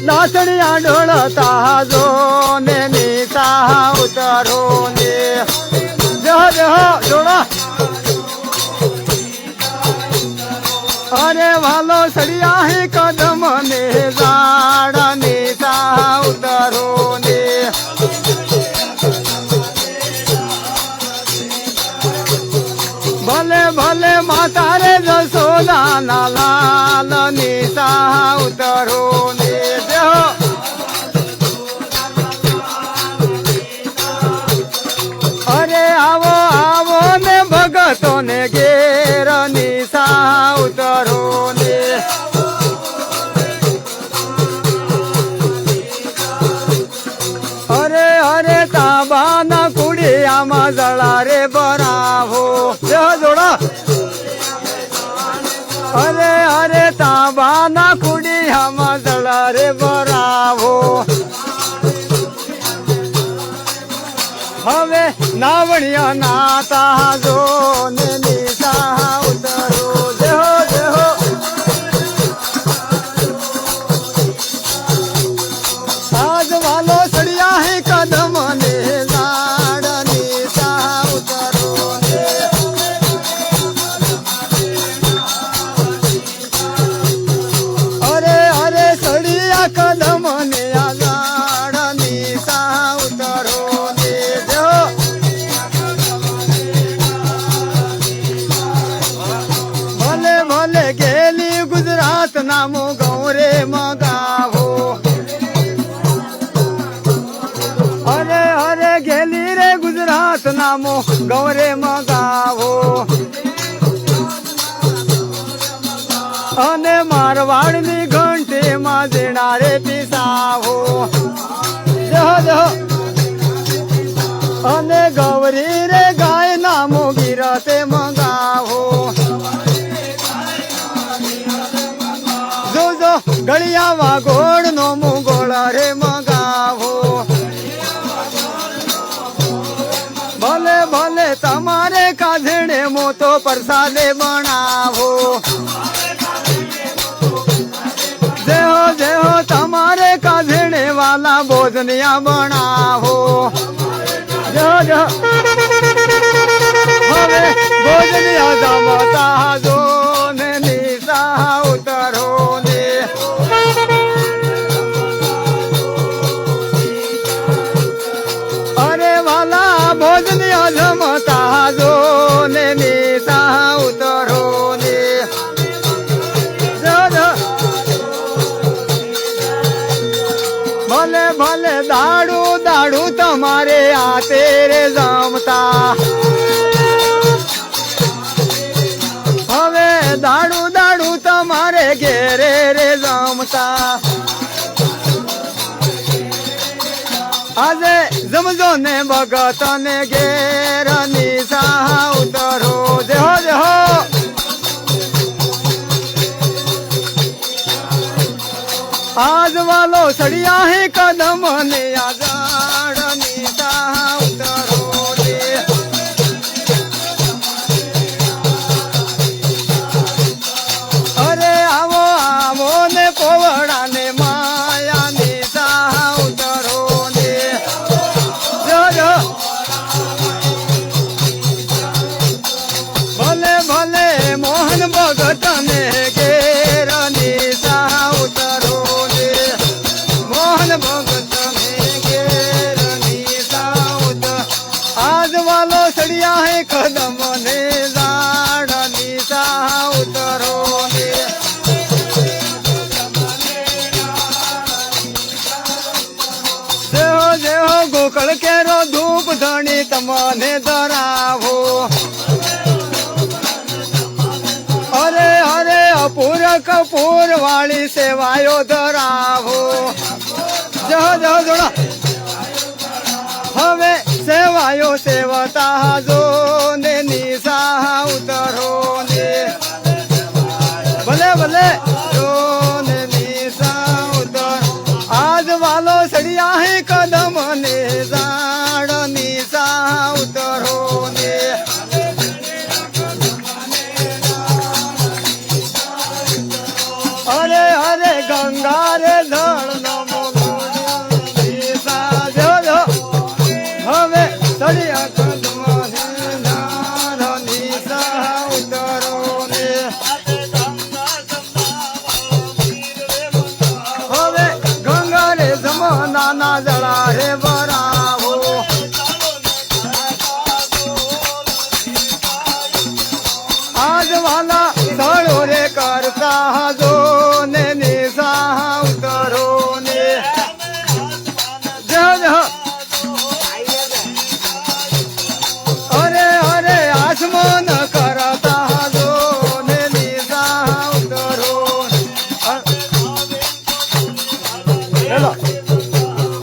दासड़िया ढोलता जो ने नीता उतरो ने जह जह जोड़ा अरे वालो सड़िया ही कदम ने जाड़ नीता उतरो ने भले भले माता रे जसोदा ना लाल नीता उतरो ने अरे आवो आवो ने भगतो ने घेर नीता उतरो ने अरे अरे ताबा ना कुड़िया मजला रे बराहो जोड़ा अरे अरे ताबा ना कुड़िया मजला रे बराहो हवे नावणिया नाता जो ने नीता उतरो देहो देहो आज वालो सड़िया है कदम ने लाड़ नीता उतरो ने अरे अरे सड़िया कदम ने लाड़ नीता उतरो ने भले भले गेली गुजरात नामो गौरे मगावो अरे अरे गेली रे गुजरात नामो गौरे मगावो अने मारवाड़नी घंटे में जेणारे पिसावो जह जह अने गौरी रे गाय नामो गिरते मंगावो जो जो गलिया वागोड़ नो मुगोड़ रे मंगावो भले भले तमारे काझणे मो तो प्रसादे बनावो जेहो तमारे काझणे वाला भोजनिया बनावो जो जो हवे भोजनिया जमता जो ने नीता उतरो ने अरे वाला भोजनिया जमता जो ने नीता उतरो ने भले भले दाड़ू दाड़ू तुम्हारे आते रे जमता हवे दाड़ू दाड़ू तुम्हारे घेरे रे जमता आजे जमजो ने भगत ने घेर नीसा उतरो देहो देहो आज वालो सड़िया है कदम ने आजाड़ नीता उतरो ने अरे आवो आवो ने पोवड़ा ने माया नीता उतरो ने जो जो भले भले मोहन भगत ने घेर नीता उतरो भगत में घेर नीता आज वालो सड़िया है कदम ने लाड़ नीता उतरो ने देहो देहो गोकल केरो धूप धनी तमने धरावो अरे अरे अपूर कपूर वाली सेवायो धरावो जह जह जोड़ा हवे सेवायो सेवता जो ने नीसा उतरो ने भले भले जो ने नीसा उतर आज वालो सड़िया है कदम ने जाड़ नीसा उतरो ने अरे अरे गंगा रे धड़ વાલા સ્થળો રે કરતા જો ને નિશા ઉતરો ને જય જય અરે અરે આસમાન કરતા જો ને નિશા ઉતરો હેલો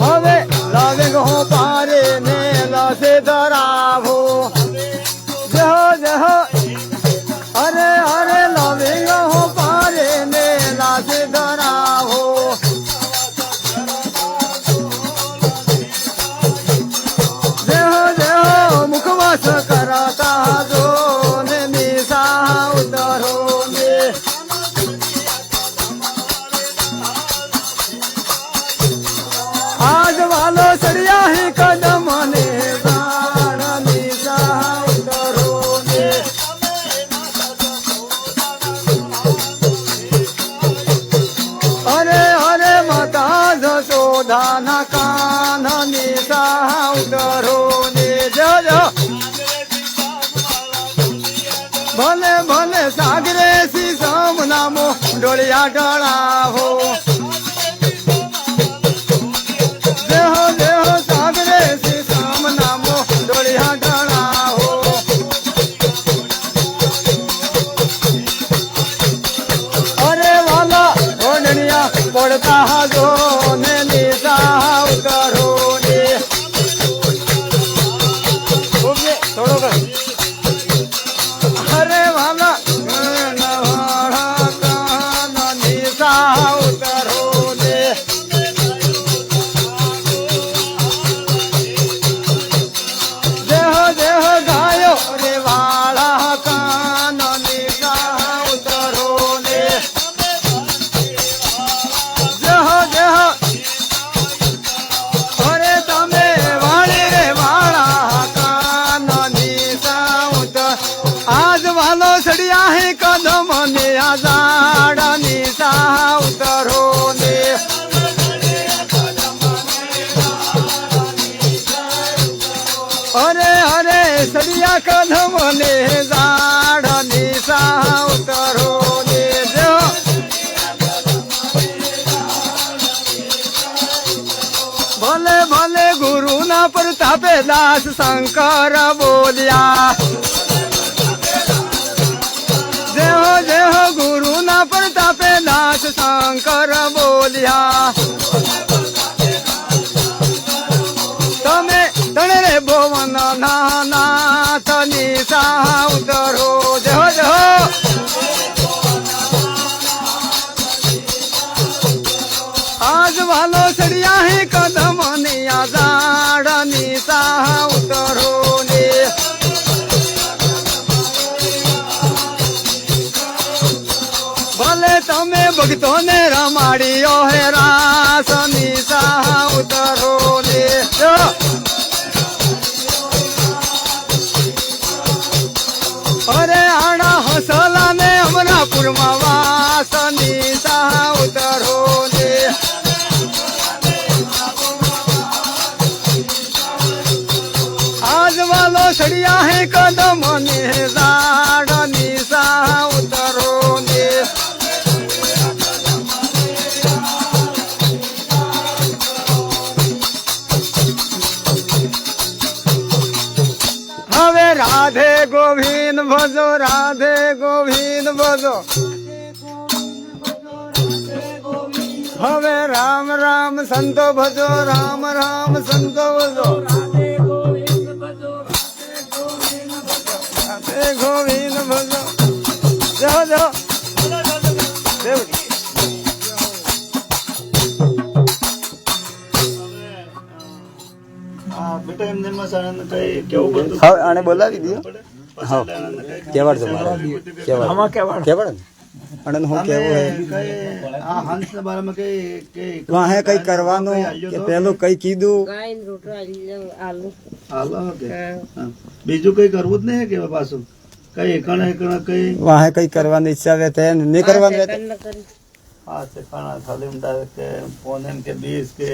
હવે લાગે ગો પારે ને લાસે ધરાવો જય જય અરે અરે લાવે ગો પારે ને લાસે ધરાવો જય જય મુખવાસ કરતા જો ને નિશા ઉતરો ને आज वालो सड़िया ही कदम ने जान निशा उतरो ने अरे अरे माता जसोदा ना कान निशा उतरो ने जो जो भले भले सागरे सी सम नामो डोलिया डरावो देहो देहो सागरे से साम नामो डोलिया डराहो अरे वाला ओडनिया पड़ता जो ने निशा उतरो ने थोड़ो कर अरे वाला नवाड़ा कान निशा उतरो ने देहो देहो गायो रे वाला कान निशा उतरो ने देहो देहो अरे तमे वाले रे वाला कान निशा उतर आज वालो सड़िया है कदम ने आजाड़ निशा उतरो ने अरे अरे सड़िया कदम ने जाड़ निशा उतरो ने जो भले भले गुरु ना प्रतापे दास शंकर बोलिया देहो देहो गुरु ना प्रतापे दास शंकर बोलिया तमे तणरे भुवन नाथ निशा उतरो जय जय आज वालो सड़िया है कदम निया जाड़ निशा उतरो ने भले तमे भक्तो ने रमाड़ियो है रास निशा उतरो ने अरे आना हौसला ने अमरापुर वास निशा उतरो ने आज वालो सड़िया है कदम ने जाड़ निशा उतरो ने हवे राधे गोविंद भजो राधे गोविंद भजो हवे राम राम संतो भजो राम राम संतो भजो राधे गोविंद भजो जाओ जाओ બેટા એમને મસાલા કઈ કેવું બધું હવે આને બોલાવી દો હા કેવાડ દો કેવાડ આમાં કેવાડ કેવાડ અને હું કેવું હે કઈ આ હંસ ના બારામાં કઈ વાહે કઈ કરવાનું કે પેલું કઈ કીધું ગાયન રોટલો આલુ હાલો કે બીજું કઈ કરવું જ નહીં કે પાછું કઈ એકણ કઈ વાહે કઈ કરવાની ઈચ્છા વે તે નહીં કરવાનું વે હા તે ખાણા ખાલી ઉંડા કે પોનેન કે 20 કે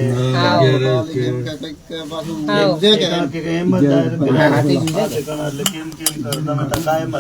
કે એમ જ થાય કે કેમ કેમ કરતા કાયમ